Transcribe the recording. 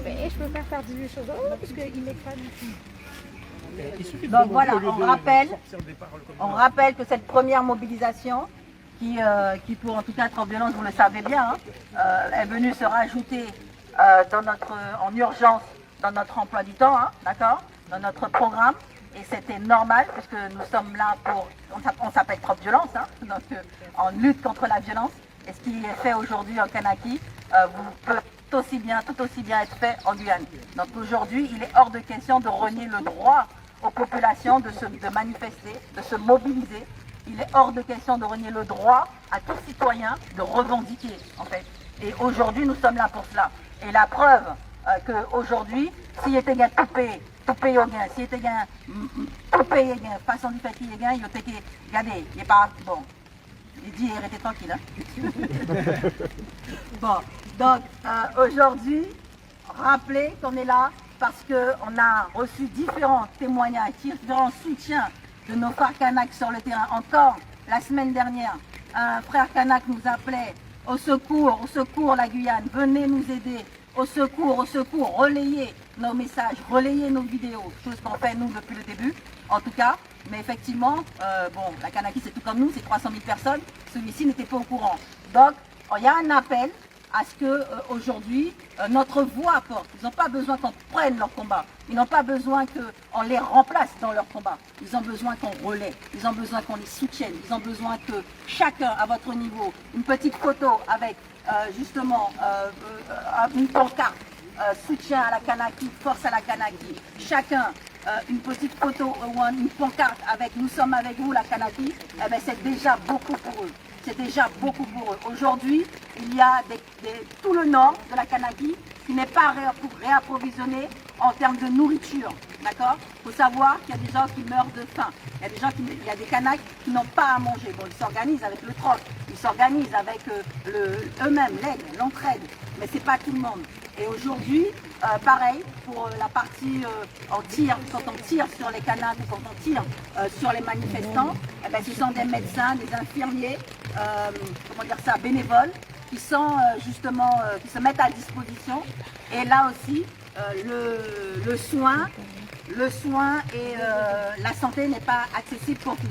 Et je peux pas faire des choses parce qu'il m'écrase. Donc voilà, on rappelle que cette première mobilisation, qui pour en tout cas être violence, vous le savez bien, est venue se rajouter en urgence dans notre emploi du temps, d'accord, dans notre programme. Et c'était normal puisque nous sommes là pour, on s'appelle Trop Violence, donc en lutte contre la violence. Et ce qui est fait aujourd'hui en Kanaki peut tout aussi bien être fait en Guyane. Donc aujourd'hui, il est hors de question de renier le droit aux populations de manifester, de se mobiliser. Il est hors de question de renier le droit à tout citoyen de revendiquer, en fait. Et aujourd'hui, nous sommes là pour cela. Et la preuve qu'aujourd'hui, s'il était gain tout payer au gain, s'il était gain tout payer gain, façon du fait qu'il est gain, il était regardez, il n'est pas bon. Il dit, restez tranquille. Bon, donc aujourd'hui, rappelez qu'on est là parce qu'on a reçu différents témoignages, différents soutiens de nos frères Kanaks sur le terrain. Encore la semaine dernière, un frère Kanak nous appelait au secours la Guyane, venez nous aider, au secours, relayez nos messages, relayez nos vidéos, chose qu'on fait nous depuis le début, en tout cas. Mais effectivement, la Kanaki c'est tout comme nous, c'est 300 000 personnes, celui-ci n'était pas au courant. Donc, il y a un appel à ce que aujourd'hui notre voix porte. Ils n'ont pas besoin qu'on prenne leur combat. Ils n'ont pas besoin qu'on les remplace dans leur combat. Ils ont besoin qu'on relaie. Ils ont besoin qu'on les soutienne. Ils ont besoin que chacun à votre niveau, une petite photo avec justement une pancarte, soutien à la Kanaki, force à la Kanaki. Chacun une petite photo ou une pancarte avec nous sommes avec vous la Kanaki, eh ben, c'est déjà beaucoup pour eux. C'est déjà beaucoup pour eux. Aujourd'hui, il y a tout le nord de la Kanaki qui n'est pas réapprovisionné en termes de nourriture. D'accord? Il faut savoir qu'il y a des gens qui meurent de faim. Il y a des Kanaks qui n'ont pas à manger. Bon, ils s'organisent avec le troc, ils s'organisent avec eux-mêmes, l'aide, l'entraide. Mais ce n'est pas tout le monde. Et aujourd'hui, pareil, pour la partie quand on tire sur les Kanaks ou quand on tire sur les manifestants, eh ben, ce sont des médecins, des infirmiers, bénévoles, qui sont justement, qui se mettent à disposition. Et là aussi, le soin et la santé n'est pas accessible pour tous.